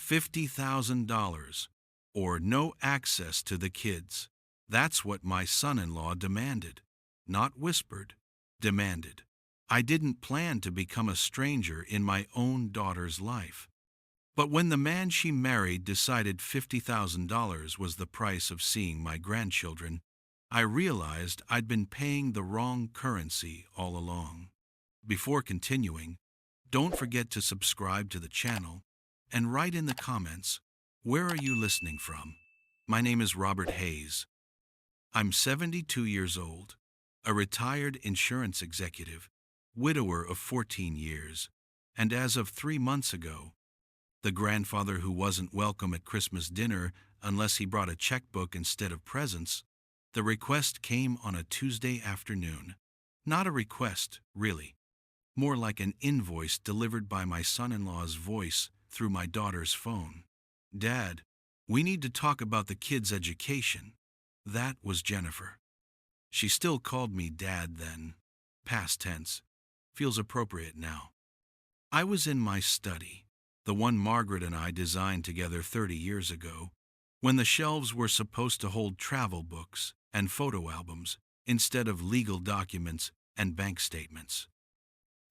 $50,000 or no access to the kids. That's what my son-in-law demanded. Not whispered, demanded. I didn't plan to become a stranger in my own daughter's life. But when the man she married decided $50,000 was the price of seeing my grandchildren, I realized I'd been paying the wrong currency all along. Before continuing, don't forget to subscribe to the channel and write in the comments, where are you listening from? My name is Robert Hayes. I'm 72 years old, a retired insurance executive, widower of 14 years, and as of 3 months ago, the grandfather who wasn't welcome at Christmas dinner unless he brought a checkbook instead of presents. The request came on a Tuesday afternoon. Not a request, really. More like an invoice delivered by my son-in-law's voice through my daughter's phone. "Dad, we need to talk about the kids' education." That was Jennifer. She still called me Dad then. Past tense. Feels appropriate now. I was in my study, the one Margaret and I designed together 30 years ago, when the shelves were supposed to hold travel books and photo albums instead of legal documents and bank statements.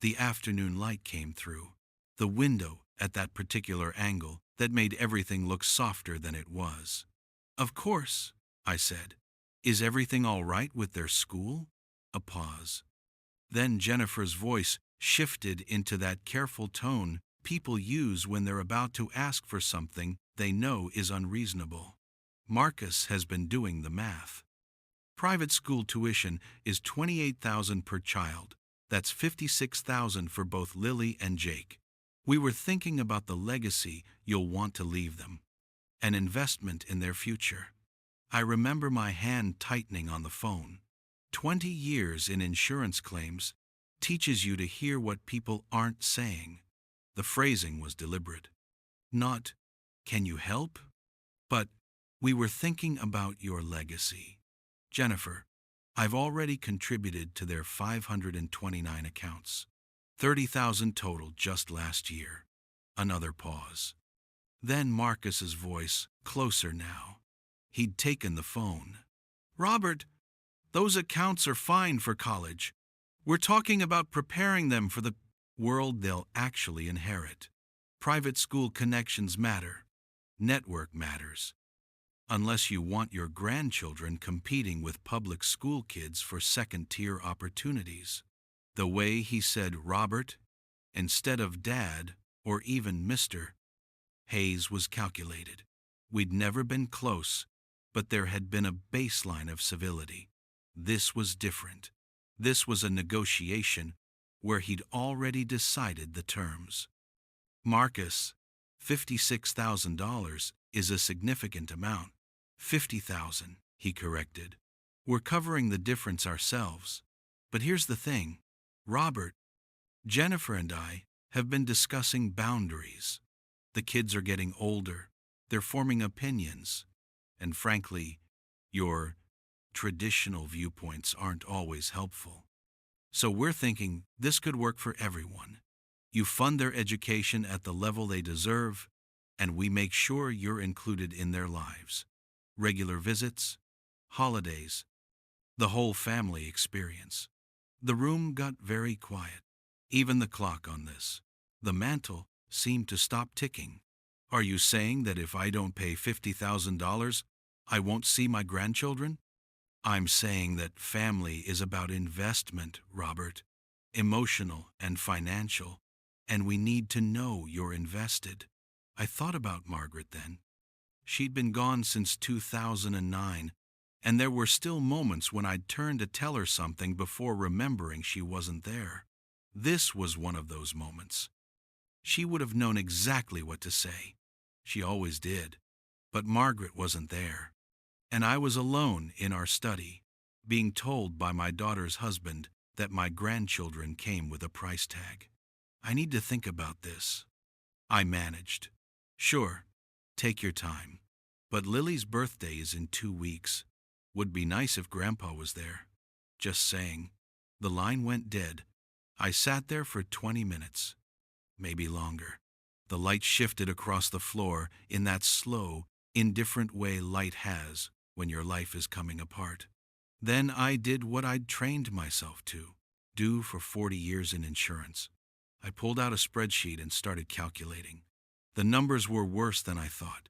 The afternoon light came through the window at that particular angle that made everything look softer than it was. "Of course," I said. "Is everything all right with their school?" A pause. Then Jennifer's voice shifted into that careful tone people use when they're about to ask for something they know is unreasonable. "Marcus has been doing the math. Private school tuition is $28,000 per child. That's $56,000 for both Lily and Jake. We were thinking about the legacy you'll want to leave them, an investment in their future." I remember my hand tightening on the phone. 20 years in insurance claims teaches you to hear what people aren't saying. The phrasing was deliberate. Not, "Can you help?" but, "We were thinking about your legacy. Jennifer, I've already contributed to their 529 accounts. 30,000 total just last year." Another pause. Then Marcus's voice, closer now. He'd taken the phone. "Robert, those accounts are fine for college. We're talking about preparing them for the world they'll actually inherit. Private school connections matter. Network matters. Unless you want your grandchildren competing with public school kids for second-tier opportunities." The way he said Robert instead of Dad or even Mr. Hayes was calculated. We'd never been close, but there had been a baseline of civility. This was different. This was a negotiation where he'd already decided the terms. "Marcus, $56,000 is a significant amount." $50,000, he corrected. "We're covering the difference ourselves. But here's the thing, Robert, Jennifer and I have been discussing boundaries. The kids are getting older. They're forming opinions. And frankly, your traditional viewpoints aren't always helpful. So we're thinking this could work for everyone. You fund their education at the level they deserve, and we make sure you're included in their lives. Regular visits, holidays, the whole family experience." The room got very quiet. Even the clock on the mantle seemed to stop ticking. "Are you saying that if I don't pay $50,000, I won't see my grandchildren?" "I'm saying that family is about investment, Robert. Emotional and financial. And we need to know you're invested." I thought about Margaret then. She'd been gone since 2009, and there were still moments when I'd turn to tell her something before remembering she wasn't there. This was one of those moments. She would have known exactly what to say. She always did. But Margaret wasn't there. And I was alone in our study, being told by my daughter's husband that my grandchildren came with a price tag. "I need to think about this." I managed. "Sure, take your time. But Lily's birthday is in 2 weeks. Would be nice if Grandpa was there." Just saying. The line went dead. I sat there for 20 minutes, maybe longer. The light shifted across the floor in that slow, indifferent way light has when your life is coming apart. Then I did what I'd trained myself to do for 40 years in insurance. I pulled out a spreadsheet and started calculating. The numbers were worse than I thought.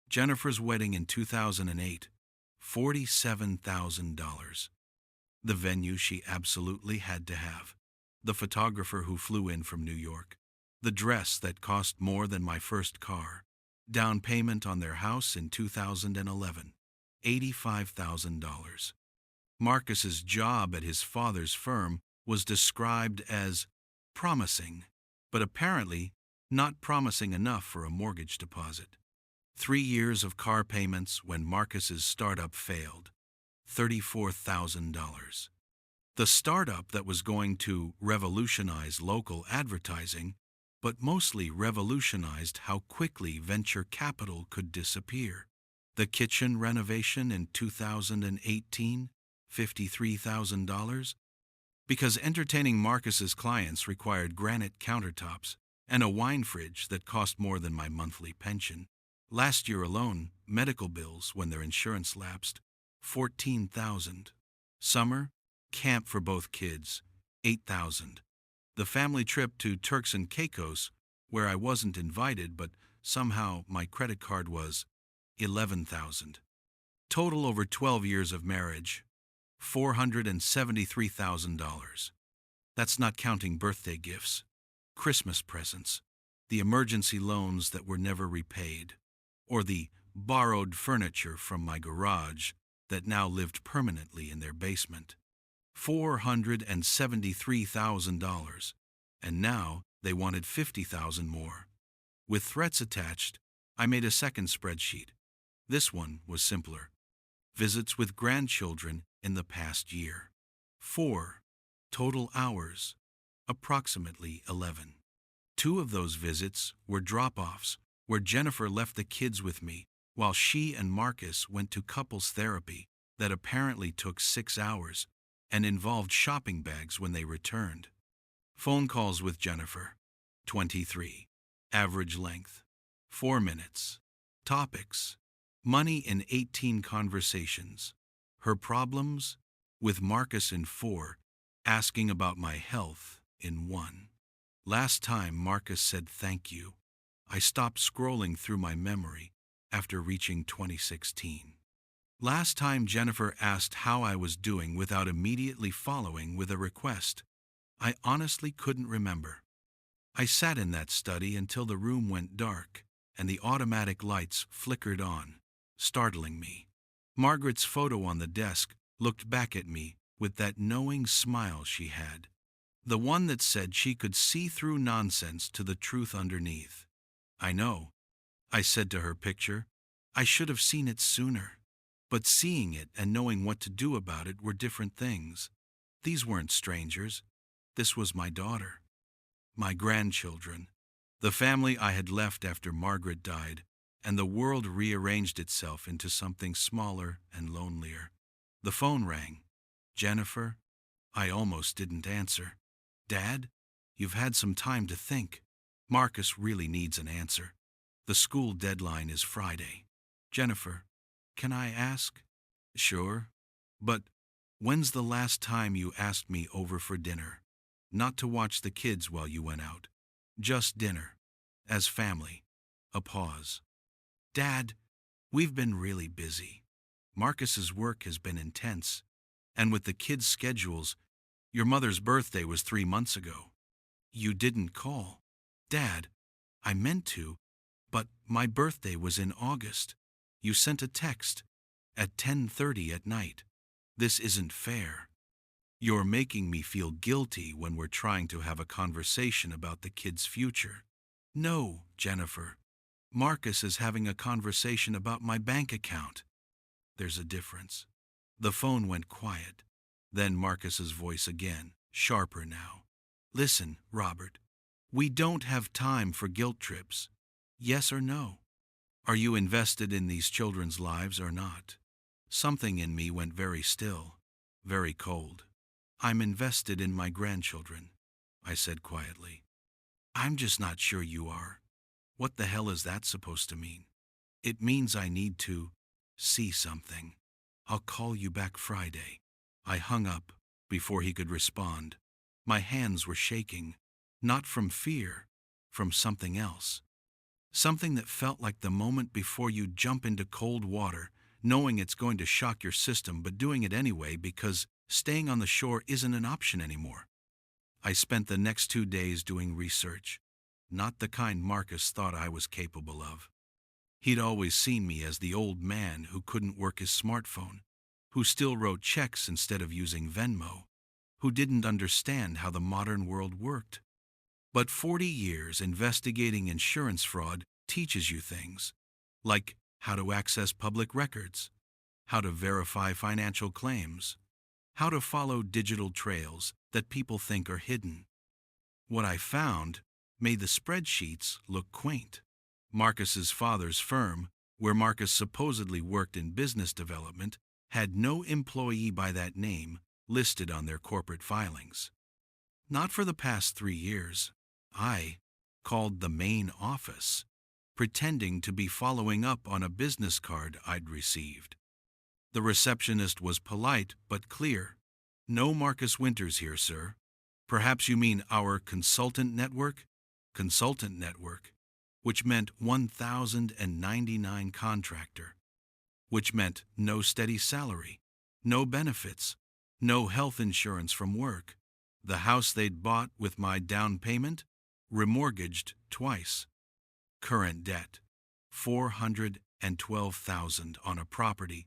Jennifer's wedding in 2008, $47,000. The venue she absolutely had to have. The photographer who flew in from New York. The dress that cost more than my first car. Down payment on their house in 2011, $85,000. Marcus's job at his father's firm was described as promising, but apparently not promising enough for a mortgage deposit. 3 years of car payments when Marcus's startup failed, $34,000. The startup that was going to revolutionize local advertising, but mostly revolutionized how quickly venture capital could disappear. The kitchen renovation in 2018, $53,000. Because entertaining Marcus's clients required granite countertops and a wine fridge that cost more than my monthly pension. Last year alone, medical bills when their insurance lapsed, $14,000. Summer, camp for both kids, $8,000. The family trip to Turks and Caicos, where I wasn't invited but somehow my credit card was, $11,000. Total over 12 years of marriage, $473,000. That's not counting birthday gifts, Christmas presents, the emergency loans that were never repaid, or the borrowed furniture from my garage that now lived permanently in their basement. $473,000, and now they wanted $50,000 more. With threats attached, I made a second spreadsheet. This one was simpler. Visits with grandchildren in the past year. 4. Total hours, approximately 11. 2 of those visits were drop-offs, where Jennifer left the kids with me while she and Marcus went to couples therapy that apparently took 6 hours and involved shopping bags when they returned. Phone calls with Jennifer, 23. Average length, 4 minutes. Topics: money in 18 conversations. Her problems with Marcus in 4, asking about my health in 1. Last time Marcus said thank you, I stopped scrolling through my memory after reaching 2016. Last time Jennifer asked how I was doing without immediately following with a request, I honestly couldn't remember. I sat in that study until the room went dark and the automatic lights flickered on, startling me. Margaret's photo on the desk looked back at me with that knowing smile she had, the one that said she could see through nonsense to the truth underneath. I know, I said to her picture. I should have seen it sooner. But seeing it and knowing what to do about it were different things. These weren't strangers. This was my daughter. My grandchildren. The family I had left after Margaret died, and the world rearranged itself into something smaller and lonelier. The phone rang. Jennifer? I almost didn't answer. Dad? You've had some time to think. Marcus really needs an answer. The school deadline is Friday. Jennifer, can I ask? Sure. But when's the last time you asked me over for dinner? Not to watch the kids while you went out. Just dinner. As family. A pause. Dad, we've been really busy. Marcus's work has been intense. And with the kids' schedules, your mother's birthday was 3 months ago. You didn't call. Dad, I meant to, but my birthday was in August. You sent a text at 10:30 at night. This isn't fair. You're making me feel guilty when we're trying to have a conversation about the kids' future. No, Jennifer. Marcus is having a conversation about my bank account. There's a difference. The phone went quiet. Then Marcus's voice again, sharper now. Listen, Robert. We don't have time for guilt trips. Yes or no? Are you invested in these children's lives or not? Something in me went very still, very cold. I'm invested in my grandchildren, I said quietly. I'm just not sure you are. What the hell is that supposed to mean? It means I need to see something. I'll call you back Friday. I hung up before he could respond. My hands were shaking, not from fear, from something else. Something that felt like the moment before you jump into cold water, knowing it's going to shock your system but doing it anyway because staying on the shore isn't an option anymore. I spent the next 2 days doing research, not the kind Marcus thought I was capable of. He'd always seen me as the old man who couldn't work his smartphone, who still wrote checks instead of using Venmo, who didn't understand how the modern world worked. But 40 years investigating insurance fraud teaches you things, like how to access public records, how to verify financial claims, how to follow digital trails that people think are hidden. What I found made the spreadsheets look quaint. Marcus's father's firm, where Marcus supposedly worked in business development, had no employee by that name listed on their corporate filings. Not for the past 3 years. I called the main office, pretending to be following up on a business card I'd received. The receptionist was polite but clear. "No Marcus Winters here, sir. Perhaps you mean our consultant network?" Consultant network, which meant 1,099 contractor, which meant no steady salary, no benefits, no health insurance from work. The house they'd bought with my down payment, remortgaged twice. Current debt, $412,000 on a property,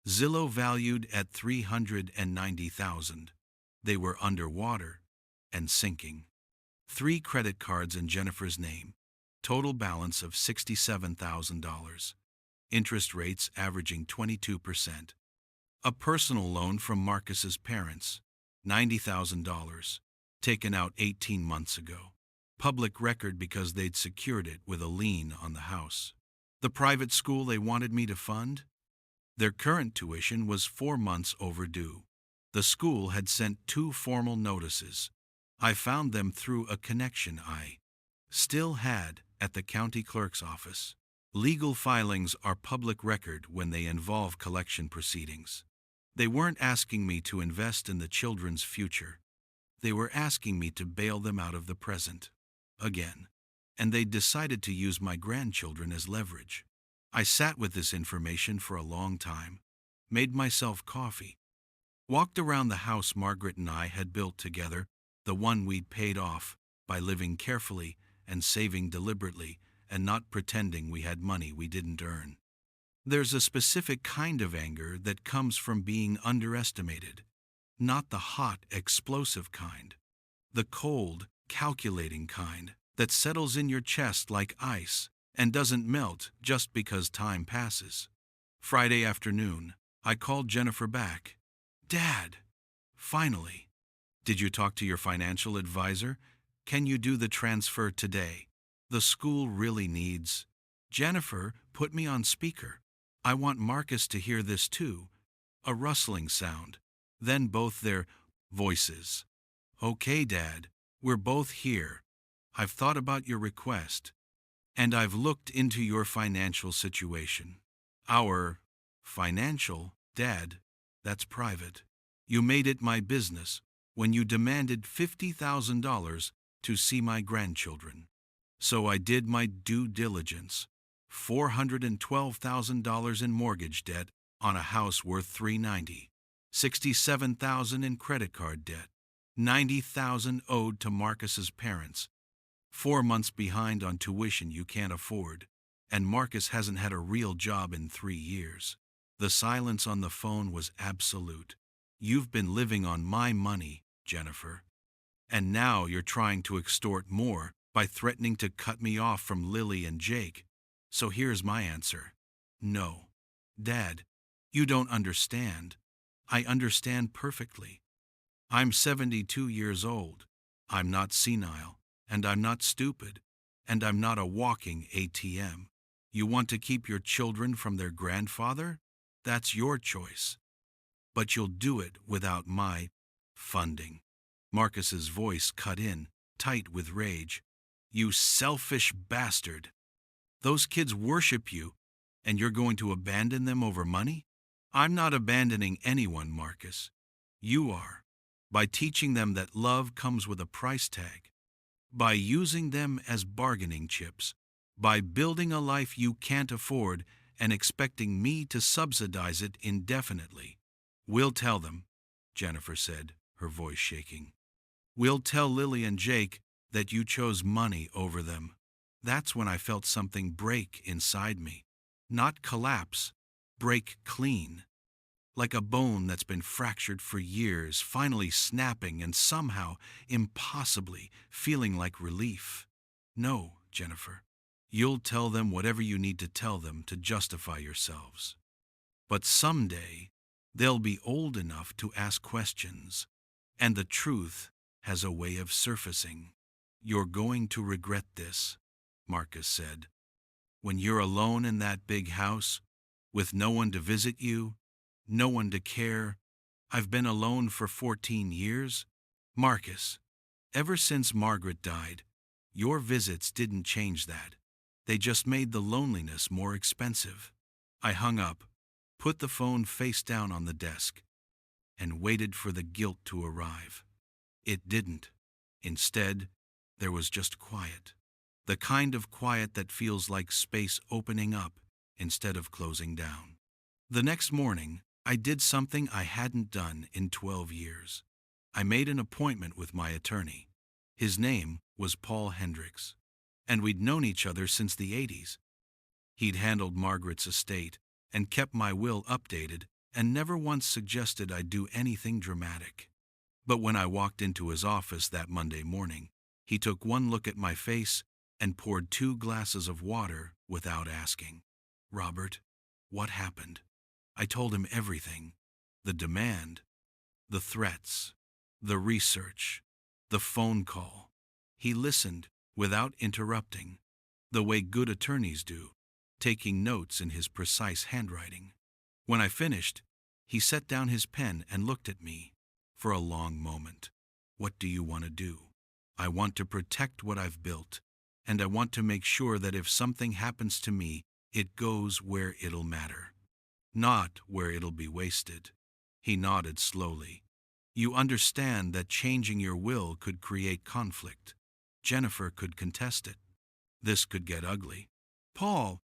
Zillow valued at $390,000. They were underwater and sinking. 3 credit cards in Jennifer's name, total balance of $67,000. Interest rates averaging 22%. A personal loan from Marcus's parents, $90,000, taken out 18 months ago. Public record because they'd secured it with a lien on the house. The private school they wanted me to fund? Their current tuition was 4 months overdue. The school had sent 2 formal notices. I found them through a connection I still had at the county clerk's office. Legal filings are public record when they involve collection proceedings. They weren't asking me to invest in the children's future. They were asking me to bail them out of the present. Again. And they decided to use my grandchildren as leverage. I sat with this information for a long time, made myself coffee, walked around the house Margaret and I had built together, the one we'd paid off by living carefully and saving deliberately and not pretending we had money we didn't earn. There's a specific kind of anger that comes from being underestimated, not the hot, explosive kind, the cold, calculating kind that settles in your chest like ice and doesn't melt just because time passes. Friday afternoon, I called Jennifer back. "Dad, finally. Did you talk to your financial advisor? Can you do the transfer today? The school really needs." Jennifer put me on speaker. "I want Marcus to hear this too." A rustling sound. Then both their voices. "Okay, Dad, we're both here. I've thought about your request, and I've looked into your financial situation." Our financial, Dad, that's private. You made it my business when you demanded $50,000 to see my grandchildren. So I did my due diligence. $412,000 in mortgage debt on a house worth $390,000. $67,000 in credit card debt. $90,000 owed to Marcus's parents. 4 months behind on tuition you can't afford. And Marcus hasn't had a real job in 3 years. The silence on the phone was absolute. "You've been living on my money, Jennifer. And now you're trying to extort more by threatening to cut me off from Lily and Jake. So here's my answer. No. Dad, you don't understand. I understand perfectly. I'm 72 years old. I'm not senile, and I'm not stupid, and I'm not a walking ATM. You want to keep your children from their grandfather? That's your choice. But you'll do it without my funding." Marcus's voice cut in, tight with rage. "You selfish bastard. Those kids worship you, and you're going to abandon them over money? I'm not abandoning anyone, Marcus. You are, by teaching them that love comes with a price tag, by using them as bargaining chips, by building a life you can't afford and expecting me to subsidize it indefinitely. We'll tell them, Jennifer said, her voice shaking. We'll tell Lily and Jake that you chose money over them. That's when I felt something break inside me. Not collapse, break clean. Like a bone that's been fractured for years, finally snapping and somehow, impossibly, feeling like relief. No, Jennifer. You'll tell them whatever you need to tell them to justify yourselves. But someday, they'll be old enough to ask questions, and the truth has a way of surfacing. You're going to regret this, Marcus said. When you're alone in that big house, with no one to visit you, no one to care. I've been alone for 14 years. Marcus, ever since Margaret died, your visits didn't change that. They just made the loneliness more expensive. I hung up, put the phone face down on the desk, and waited for the guilt to arrive. It didn't. Instead, there was just quiet. The kind of quiet that feels like space opening up instead of closing down. The next morning, I did something I hadn't done in 12 years. I made an appointment with my attorney. His name was Paul Hendricks, and we'd known each other since the 80s. He'd handled Margaret's estate and kept my will updated and never once suggested I do anything dramatic. But when I walked into his office that Monday morning, he took one look at my face and poured 2 glasses of water without asking. Robert, what happened? I told him everything. The demand, the threats, the research, the phone call. He listened without interrupting, the way good attorneys do, taking notes in his precise handwriting. When I finished, he set down his pen and looked at me for a long moment. What do you want to do? I want to protect what I've built, and I want to make sure that if something happens to me, it goes where it'll matter, not where it'll be wasted. He nodded slowly. You understand that changing your will could create conflict. Jennifer could contest it. This could get ugly. Paul,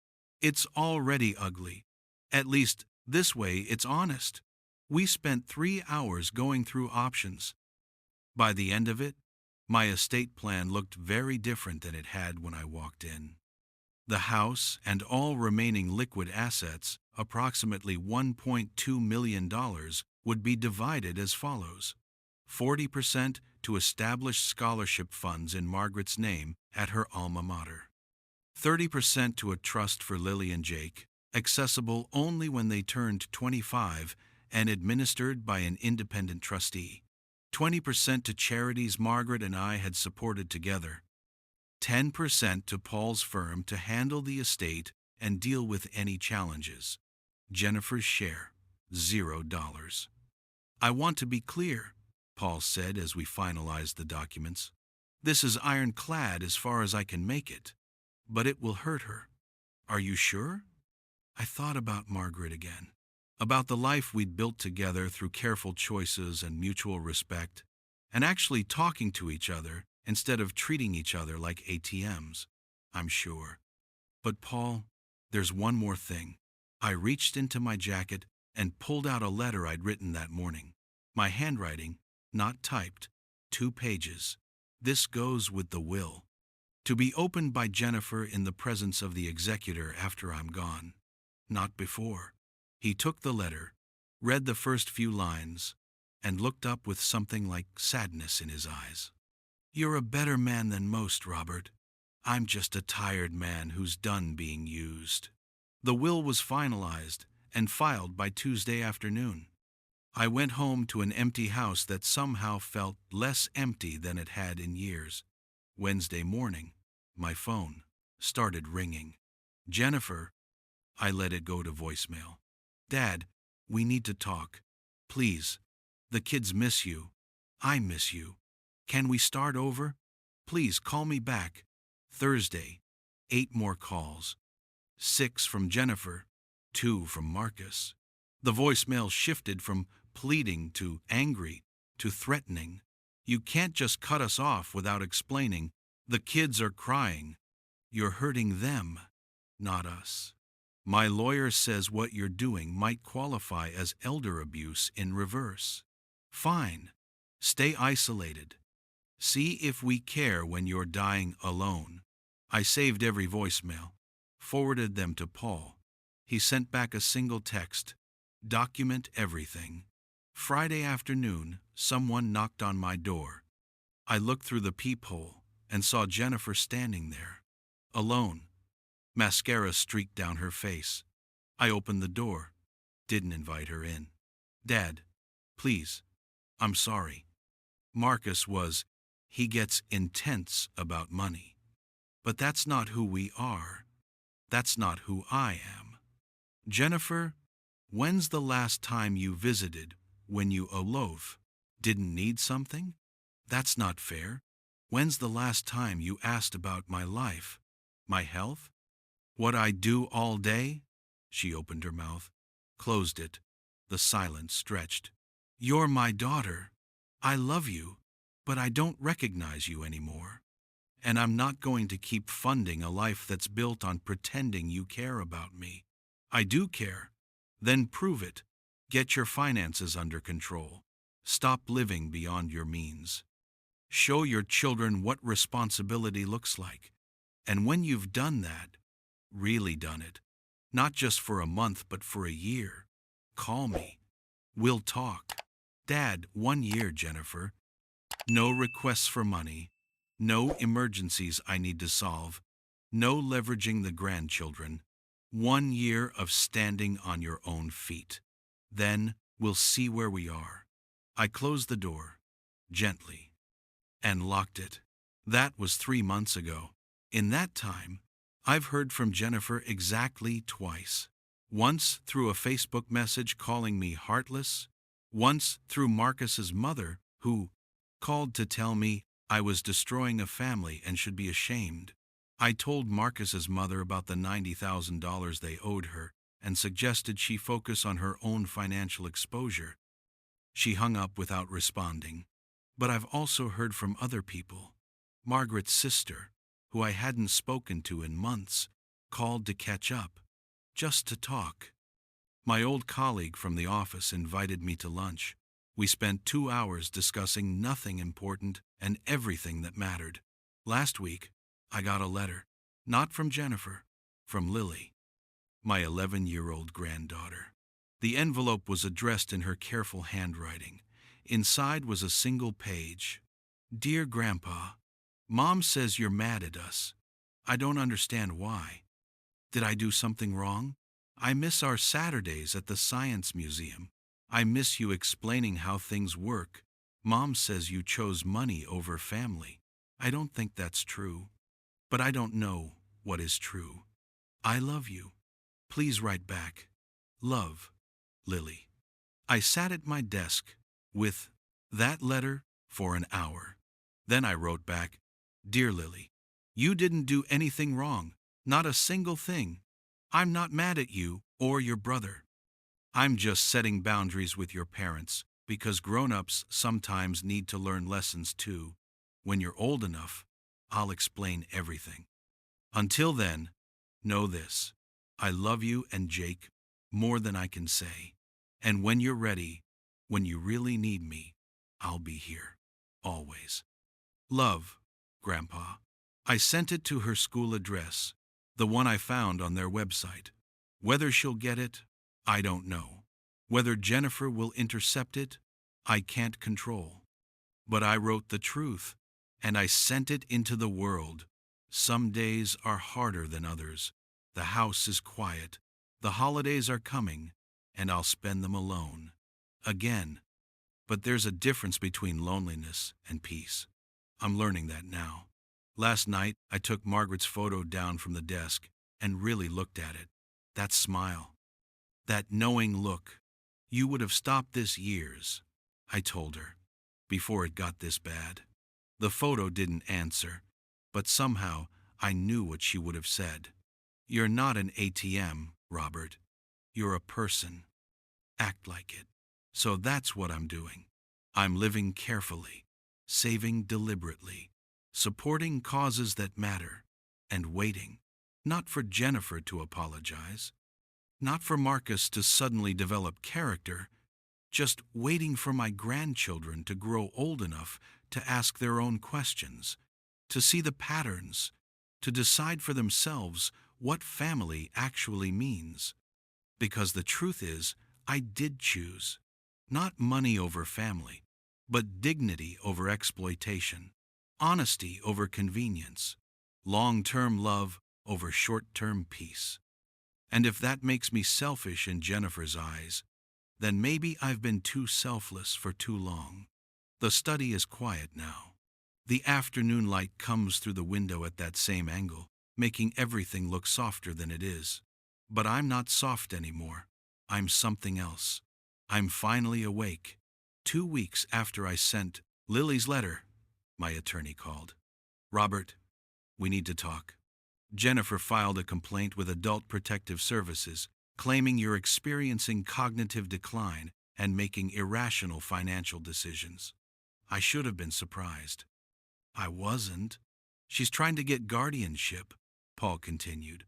it's already ugly. At least, this way it's honest. We spent 3 hours going through options. By the end of it, my estate plan looked very different than it had when I walked in. The house and all remaining liquid assets, approximately $1.2 million, would be divided as follows: 40% to establish scholarship funds in Margaret's name at her alma mater, 30% to a trust for Lily and Jake, accessible only when they turned 25 and administered by an independent trustee, 20% to charities Margaret and I had supported together, 10% to Paul's firm to handle the estate and deal with any challenges. Jennifer's share, $0. I want to be clear, Paul said as we finalized the documents. This is ironclad as far as I can make it, but it will hurt her. Are you sure? I thought about Margaret again, about the life we'd built together through careful choices and mutual respect, and actually talking to each other instead of treating each other like ATMs. I'm sure. But Paul, there's one more thing. I reached into my jacket and pulled out a letter I'd written that morning. My handwriting, not typed, 2 pages. This goes with the will. To be opened by Jennifer in the presence of the executor after I'm gone. Not before. He took the letter, read the first few lines, and looked up with something like sadness in his eyes. You're a better man than most, Robert. I'm just a tired man who's done being used. The will was finalized and filed by Tuesday afternoon. I went home to an empty house that somehow felt less empty than it had in years. Wednesday morning, my phone started ringing. Jennifer, I let it go to voicemail. Dad, we need to talk. Please. The kids miss you. I miss you. Can we start over? Please call me back. Thursday. 8 more calls. 6 from Jennifer, 2 from Marcus. The voicemail shifted from pleading to angry to threatening. You can't just cut us off without explaining. The kids are crying. You're hurting them, not us. My lawyer says what you're doing might qualify as elder abuse in reverse. Fine. Stay isolated. See if we care when you're dying alone. I saved every voicemail, forwarded them to Paul. He sent back a single text. Document everything. Friday afternoon, someone knocked on my door. I looked through the peephole and saw Jennifer standing there, alone. Mascara streaked down her face. I opened the door, didn't invite her in. Dad, please, I'm sorry. He gets intense about money. But that's not who we are. That's not who I am. Jennifer, when's the last time you visited when you a loaf? Didn't need something? That's not fair. When's the last time you asked about my life? My health? What I do all day? She opened her mouth, closed it. The silence stretched. You're my daughter. I love you, but I don't recognize you anymore. And I'm not going to keep funding a life that's built on pretending you care about me. I do care. Then prove it. Get your finances under control. Stop living beyond your means. Show your children what responsibility looks like. And when you've done that, really done it, not just for a month but for a year, call me. We'll talk. Dad, 1 year, Jennifer. No requests for money. No emergencies I need to solve. No leveraging the grandchildren. 1 year of standing on your own feet. Then we'll see where we are. I closed the door, gently, and locked it. That was 3 months ago. In that time, I've heard from Jennifer exactly twice. Once through a Facebook message calling me heartless. Once through Marcus's mother, who called to tell me I was destroying a family and should be ashamed. I told Marcus's mother about the $90,000 they owed her and suggested she focus on her own financial exposure. She hung up without responding. But I've also heard from other people. Margaret's sister, who I hadn't spoken to in months, called to catch up, just to talk. My old colleague from the office invited me to lunch. We spent 2 hours discussing nothing important and everything that mattered. Last week, I got a letter, not from Jennifer, from Lily, my 11-year-old granddaughter. The envelope was addressed in her careful handwriting. Inside was a single page. Dear Grandpa, Mom says you're mad at us. I don't understand why. Did I do something wrong? I miss our Saturdays at the Science Museum. I miss you explaining how things work. Mom says you chose money over family. I don't think that's true. But I don't know what is true. I love you. Please write back. Love, Lily. I sat at my desk with that letter for an hour. Then I wrote back, Dear Lily, you didn't do anything wrong, not a single thing. I'm not mad at you or your brother. I'm just setting boundaries with your parents because grown-ups sometimes need to learn lessons too. When you're old enough, I'll explain everything. Until then, know this. I love you and Jake more than I can say. And when you're ready, when you really need me, I'll be here. Always. Love, Grandpa. I sent it to her school address, the one I found on their website. Whether she'll get it, I don't know. Whether Jennifer will intercept it, I can't control. But I wrote the truth, and I sent it into the world. Some days are harder than others. The house is quiet. The holidays are coming, and I'll spend them alone. Again. But there's a difference between loneliness and peace. I'm learning that now. Last night, I took Margaret's photo down from the desk and really looked at it. That smile. That knowing look. You would have stopped this years, I told her, before it got this bad. The photo didn't answer, but somehow I knew what she would have said. You're not an ATM, Robert. You're a person. Act like it. So that's what I'm doing. I'm living carefully, saving deliberately, supporting causes that matter, and waiting, not for Jennifer to apologize, not for Marcus to suddenly develop character, just waiting for my grandchildren to grow old enough to ask their own questions, to see the patterns, to decide for themselves what family actually means. Because the truth is, I did choose. Not money over family, but dignity over exploitation, honesty over convenience, long-term love over short-term peace. And if that makes me selfish in Jennifer's eyes, then maybe I've been too selfless for too long. The study is quiet now. The afternoon light comes through the window at that same angle, making everything look softer than it is. But I'm not soft anymore. I'm something else. I'm finally awake. 2 weeks after I sent Lily's letter, my attorney called. Robert, we need to talk. Jennifer filed a complaint with Adult Protective Services, claiming you're experiencing cognitive decline and making irrational financial decisions. I should have been surprised. I wasn't. She's trying to get guardianship, Paul continued,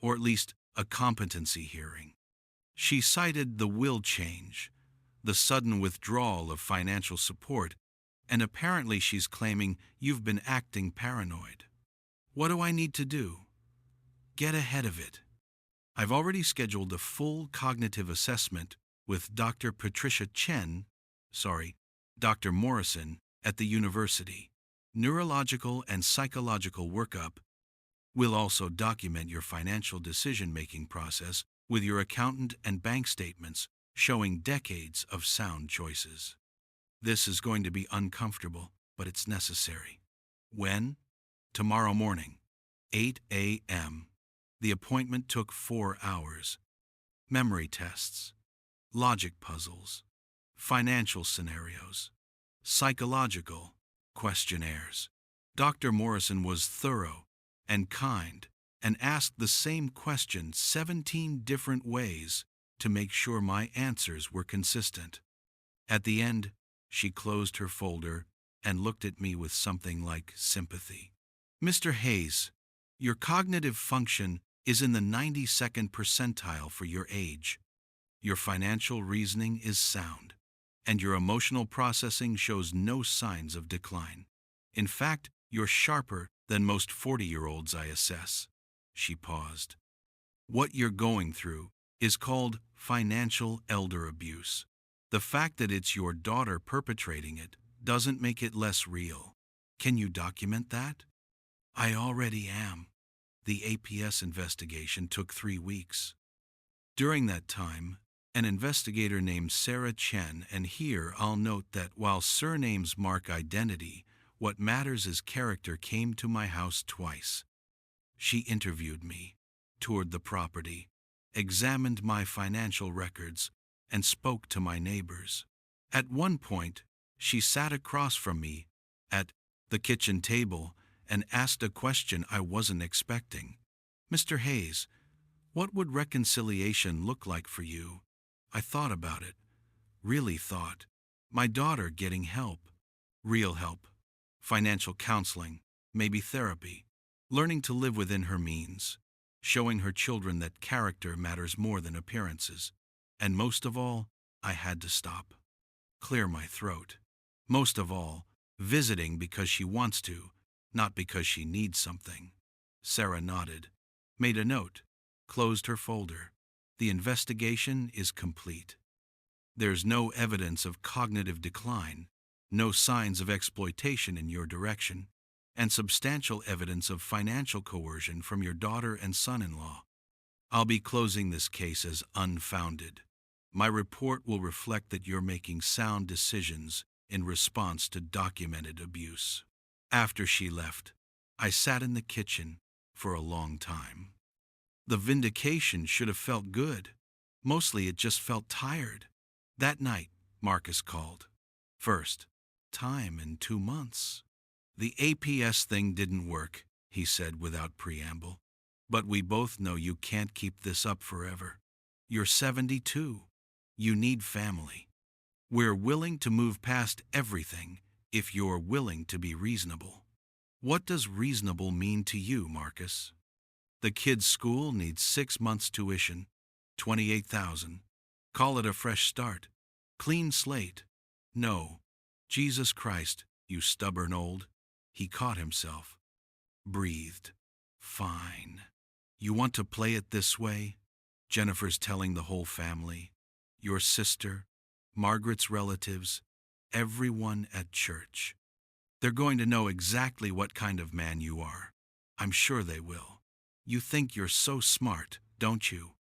or at least a competency hearing. She cited the will change, the sudden withdrawal of financial support, and apparently she's claiming you've been acting paranoid. What do I need to do? Get ahead of it. I've already scheduled a full cognitive assessment with Dr. Dr. Morrison at the university. Neurological and psychological workup. We'll also document your financial decision-making process with your accountant and bank statements showing decades of sound choices. This is going to be uncomfortable, but it's necessary. When? Tomorrow morning, 8 a.m. The appointment took 4 hours. Memory tests, logic puzzles, financial scenarios, psychological questionnaires. Dr. Morrison was thorough and kind and asked the same question 17 different ways to make sure my answers were consistent. At the end, she closed her folder and looked at me with something like sympathy. Mr. Hayes, your cognitive function is in the 92nd percentile for your age. Your financial reasoning is sound, and your emotional processing shows no signs of decline. In fact, you're sharper than most 40-year-olds I assess. She paused. What you're going through is called financial elder abuse. The fact that it's your daughter perpetrating it doesn't make it less real. Can you document that? I already am. The APS investigation took 3 weeks. During that time, an investigator named Sarah Chen, and here I'll note that while surnames mark identity, what matters is character, came to my house twice. She interviewed me, toured the property, examined my financial records, and spoke to my neighbors. At one point, she sat across from me at the kitchen table and asked a question I wasn't expecting. Mr. Hayes, what would reconciliation look like for you? I thought about it, really thought. My daughter getting help, real help, financial counseling, maybe therapy, learning to live within her means, showing her children that character matters more than appearances. And most of all, I had to stop, clear my throat. Most of all, visiting because she wants to, not because she needs something. Sarah nodded, made a note, closed her folder. The investigation is complete. There's no evidence of cognitive decline, no signs of exploitation in your direction, and substantial evidence of financial coercion from your daughter and son-in-law. I'll be closing this case as unfounded. My report will reflect that you're making sound decisions in response to documented abuse. After she left, I sat in the kitchen for a long time. The vindication should have felt good. Mostly it just felt tired. That night, Marcus called. First time in 2 months. The APS thing didn't work, he said without preamble. But we both know you can't keep this up forever. You're 72. You need family. We're willing to move past everything if you're willing to be reasonable. What does reasonable mean to you, Marcus? The kid's school needs 6 months tuition, 28,000. Call it a fresh start. Clean slate. No. Jesus Christ, you stubborn old. He caught himself. Breathed. Fine. You want to play it this way? Jennifer's telling the whole family. Your sister, Margaret's relatives, everyone at church. They're going to know exactly what kind of man you are. I'm sure they will. You think you're so smart, don't you?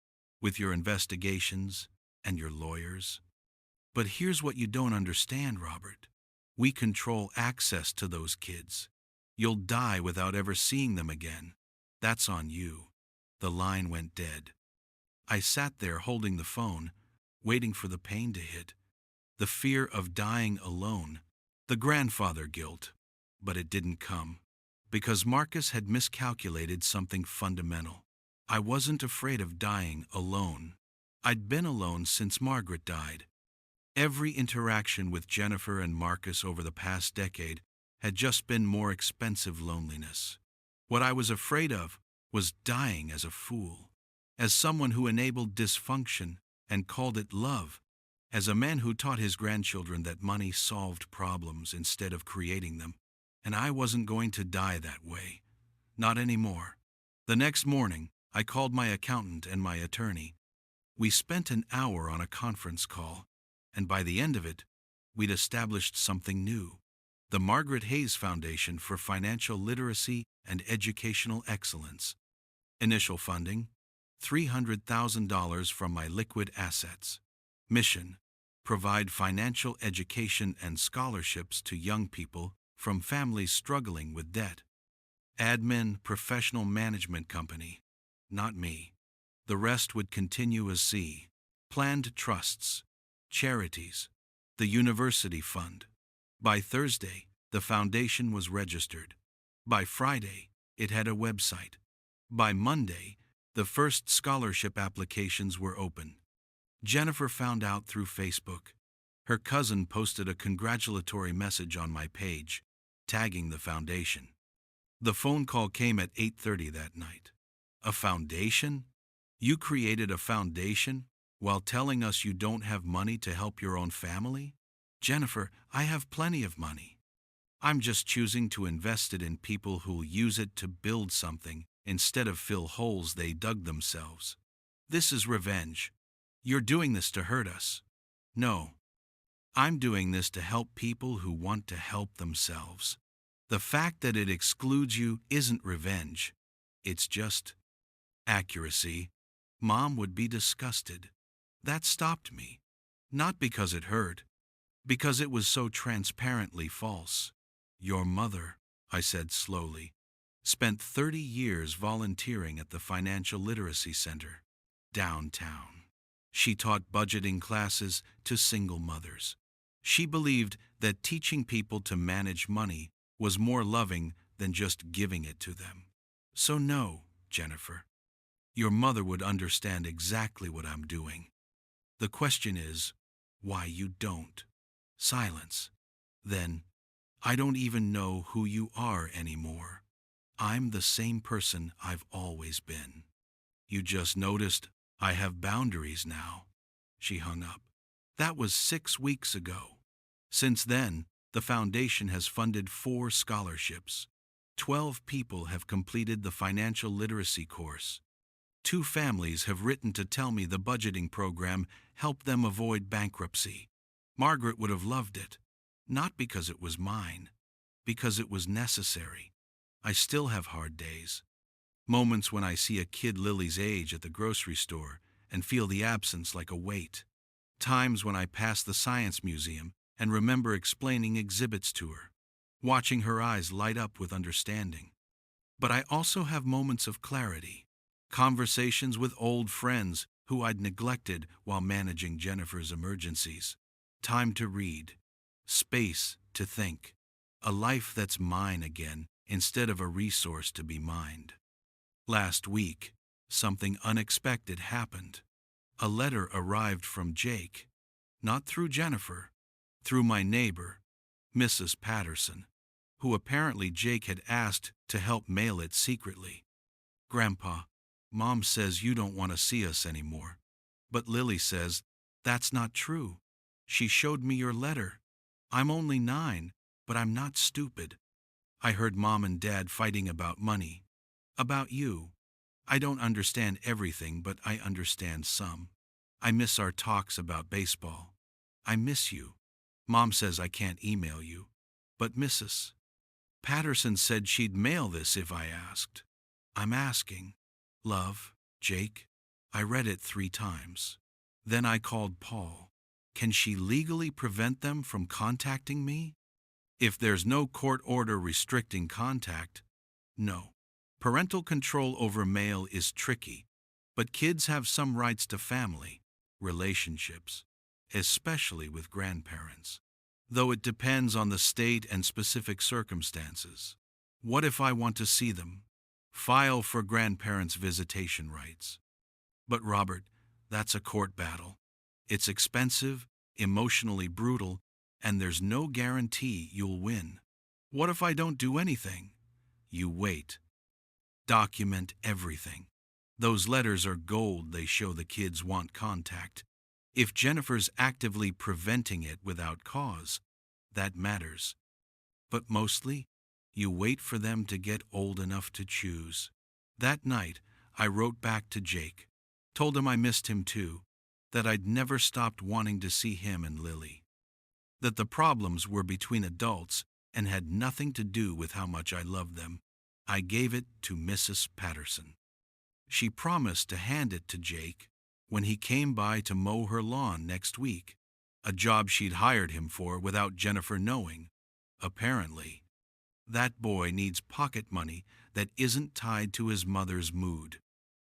With your investigations and your lawyers. But here's what you don't understand, Robert. We control access to those kids. You'll die without ever seeing them again. That's on you. The line went dead. I sat there holding the phone, waiting for the pain to hit. The fear of dying alone, the grandfather guilt. But it didn't come. Because Marcus had miscalculated something fundamental. I wasn't afraid of dying alone. I'd been alone since Margaret died. Every interaction with Jennifer and Marcus over the past decade had just been more expensive loneliness. What I was afraid of was dying as a fool, as someone who enabled dysfunction and called it love, as a man who taught his grandchildren that money solved problems instead of creating them. And I wasn't going to die that way. Not anymore. The next morning, I called my accountant and my attorney. We spent an hour on a conference call, and by the end of it, we'd established something new. The Margaret Hayes Foundation for Financial Literacy and Educational Excellence. Initial funding, $300,000 from my liquid assets. Mission, provide financial education and scholarships to young people from families struggling with debt. Admin, professional management company. Not me. The rest would continue as C. Planned trusts, charities, the university fund. By Thursday, the foundation was registered. By Friday, it had a website. By Monday, the first scholarship applications were open. Jennifer found out through Facebook. Her cousin posted a congratulatory message on my page, tagging the foundation. The phone call came at 8:30 that night. A foundation? You created a foundation while telling us you don't have money to help your own family? Jennifer, I have plenty of money. I'm just choosing to invest it in people who'll use it to build something instead of fill holes they dug themselves. This is revenge. You're doing this to hurt us. No. I'm doing this to help people who want to help themselves. The fact that it excludes you isn't revenge. It's just accuracy. Mom would be disgusted. That stopped me. Not because it hurt. Because it was so transparently false. Your mother, I said slowly, spent 30 years volunteering at the Financial Literacy Center, downtown. She taught budgeting classes to single mothers. She believed that teaching people to manage money was more loving than just giving it to them. So no, Jennifer. Your mother would understand exactly what I'm doing. The question is, why you don't. Silence. Then, I don't even know who you are anymore. I'm the same person I've always been. You just noticed I have boundaries now. She hung up. That was 6 weeks ago. Since then, the foundation has funded 4 scholarships. 12 people have completed the financial literacy course. 2 families have written to tell me the budgeting program helped them avoid bankruptcy. Margaret would have loved it. Not because it was mine, because it was necessary. I still have hard days. Moments when I see a kid Lily's age at the grocery store and feel the absence like a weight. Times when I pass the science museum and remember explaining exhibits to her, watching her eyes light up with understanding. But I also have moments of clarity, conversations with old friends who I'd neglected while managing Jennifer's emergencies. Time to read, space to think, a life that's mine again instead of a resource to be mined. Last week, something unexpected happened. A letter arrived from Jake, not through Jennifer, through my neighbor, Mrs. Patterson, who apparently Jake had asked to help mail it secretly. Grandpa, Mom says you don't want to see us anymore. But Lily says that's not true. She showed me your letter. I'm only 9, but I'm not stupid. I heard Mom and Dad fighting about money. About you. I don't understand everything, but I understand some. I miss our talks about baseball. I miss you. Mom says I can't email you. But Mrs. Patterson said she'd mail this if I asked. I'm asking. Love, Jake. I read it 3 times. Then I called Paul. Can she legally prevent them from contacting me? If there's no court order restricting contact, no. Parental control over mail is tricky, but kids have some rights to family, relationships, especially with grandparents, though it depends on the state and specific circumstances. What if I want to see them? File for grandparents' visitation rights. But Robert, that's a court battle. It's expensive, emotionally brutal, and there's no guarantee you'll win. What if I don't do anything? You wait. Document everything. Those letters are gold. They show the kids want contact. If Jennifer's actively preventing it without cause, that matters. But mostly, you wait for them to get old enough to choose. That night, I wrote back to Jake, told him I missed him too, that I'd never stopped wanting to see him and Lily, that the problems were between adults and had nothing to do with how much I loved them. I gave it to Mrs. Patterson. She promised to hand it to Jake when he came by to mow her lawn next week, a job she'd hired him for without Jennifer knowing, apparently. That boy needs pocket money that isn't tied to his mother's mood,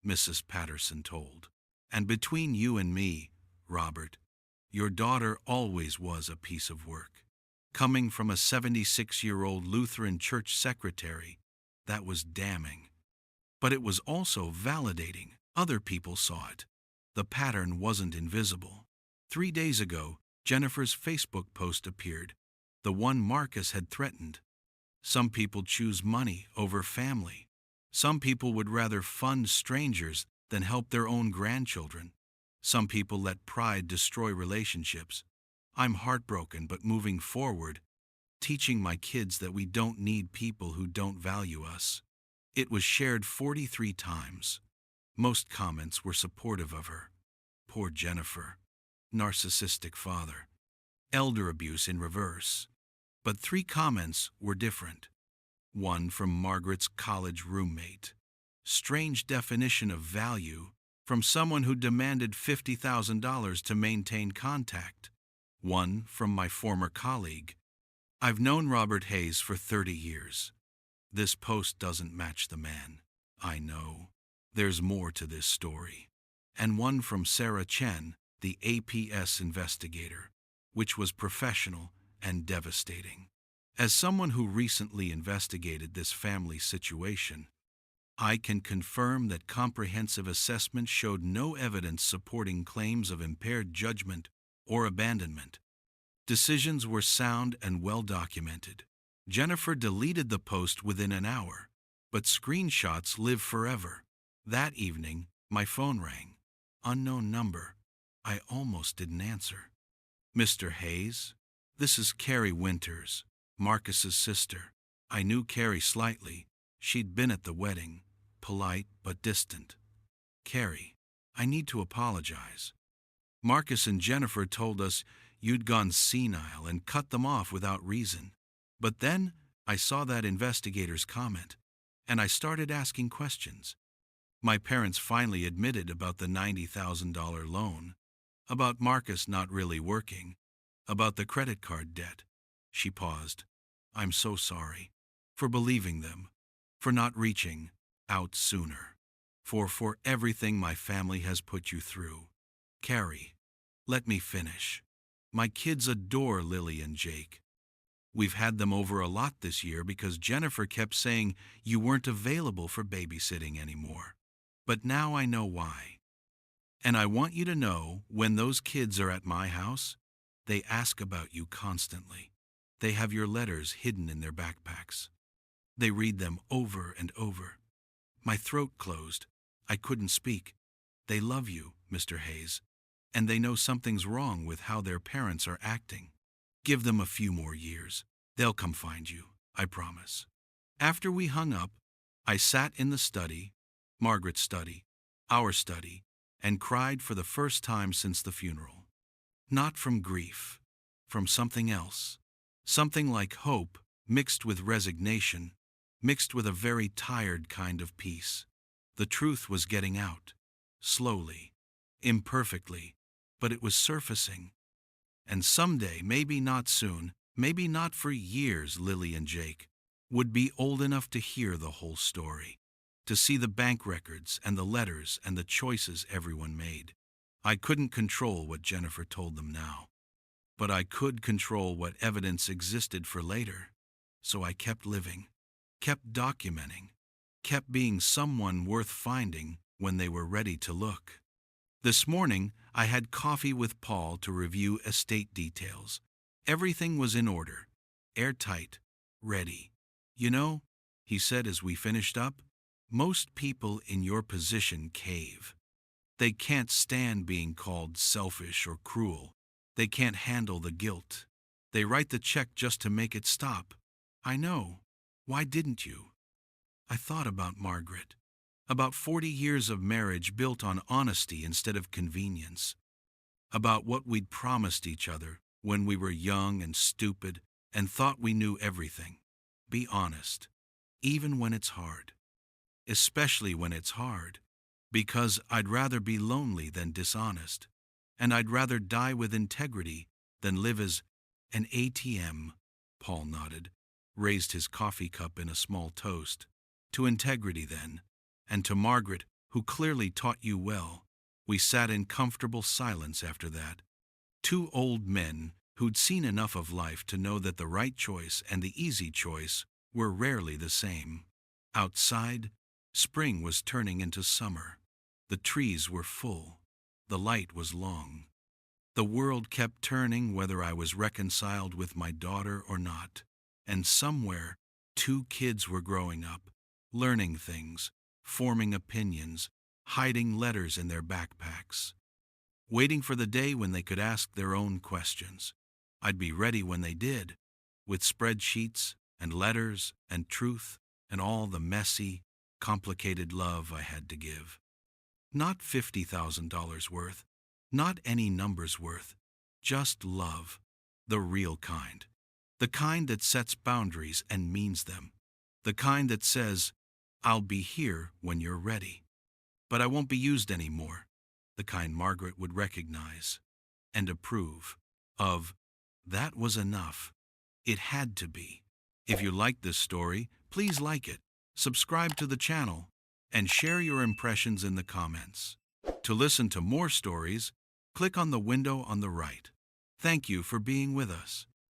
Mrs. Patterson told. And between you and me, Robert, your daughter always was a piece of work. Coming from a 76-year-old Lutheran church secretary, that was damning. But it was also validating. Other people saw it. The pattern wasn't invisible. 3 days ago, Jennifer's Facebook post appeared, the one Marcus had threatened. Some people choose money over family. Some people would rather fund strangers than help their own grandchildren. Some people let pride destroy relationships. I'm heartbroken, but moving forward, teaching my kids that we don't need people who don't value us. It was shared 43 times. Most comments were supportive of her. Poor Jennifer. Narcissistic father. Elder abuse in reverse. But 3 comments were different. One from Margaret's college roommate. Strange definition of value from someone who demanded $50,000 to maintain contact. One from my former colleague. I've known Robert Hayes for 30 years. This post doesn't match the man. I know. There's more to this story. And one from Sarah Chen, the APS investigator, which was professional and devastating. As someone who recently investigated this family situation, I can confirm that comprehensive assessment showed no evidence supporting claims of impaired judgment or abandonment. Decisions were sound and well documented. Jennifer deleted the post within an hour, but screenshots live forever. That evening, my phone rang. Unknown number. I almost didn't answer. Mr. Hayes? This is Carrie Winters, Marcus's sister. I knew Carrie slightly. She'd been at the wedding, polite but distant. Carrie, I need to apologize. Marcus and Jennifer told us you'd gone senile and cut them off without reason. But then I saw that investigator's comment, and I started asking questions. My parents finally admitted about the $90,000 loan, about Marcus not really working, about the credit card debt. She paused. I'm so sorry. For believing them. For not reaching out sooner. For everything my family has put you through. Carrie, let me finish. My kids adore Lily and Jake. We've had them over a lot this year because Jennifer kept saying you weren't available for babysitting anymore. But now I know why. And I want you to know, when those kids are at my house, they ask about you constantly. They have your letters hidden in their backpacks. They read them over and over. My throat closed. I couldn't speak. They love you, Mr. Hayes, and they know something's wrong with how their parents are acting. Give them a few more years. They'll come find you, I promise. After we hung up, I sat in the study, Margaret's study, our study, and cried for the first time since the funeral. Not from grief, from something else. Something like hope mixed with resignation, mixed with a very tired kind of peace. The truth was getting out, slowly, imperfectly, but it was surfacing. And someday, maybe not soon, maybe not for years, Lily and Jake would be old enough to hear the whole story, to see the bank records and the letters and the choices everyone made. I couldn't control what Jennifer told them now, but I could control what evidence existed for later. So I kept living, kept documenting, kept being someone worth finding when they were ready to look. This morning, I had coffee with Paul to review estate details. Everything was in order, airtight, ready. You know, he said as we finished up, most people in your position cave. They can't stand being called selfish or cruel. They can't handle the guilt. They write the check just to make it stop. I know. Why didn't you? I thought about Margaret. About 40 years of marriage built on honesty instead of convenience. About what we'd promised each other when we were young and stupid and thought we knew everything. Be honest, even when it's hard. Especially when it's hard. Because I'd rather be lonely than dishonest. And I'd rather die with integrity than live as an ATM. Paul nodded, raised his coffee cup in a small toast. To integrity, then, and to Margaret, who clearly taught you well. We sat in comfortable silence after that. Two old men who'd seen enough of life to know that the right choice and the easy choice were rarely the same. Outside, spring was turning into summer. The trees were full. The light was long. The world kept turning whether I was reconciled with my daughter or not. And somewhere, two kids were growing up, learning things, forming opinions, hiding letters in their backpacks, waiting for the day when they could ask their own questions. I'd be ready when they did, with spreadsheets and letters and truth and all the messy, complicated love I had to give. Not $50,000 worth, not any numbers worth, just love, the real kind. The kind that sets boundaries and means them. The kind that says, I'll be here when you're ready. But I won't be used anymore. The kind Margaret would recognize and approve of. That was enough. It had to be. If you like this story, please like it, subscribe to the channel, and share your impressions in the comments. To listen to more stories, click on the window on the right. Thank you for being with us.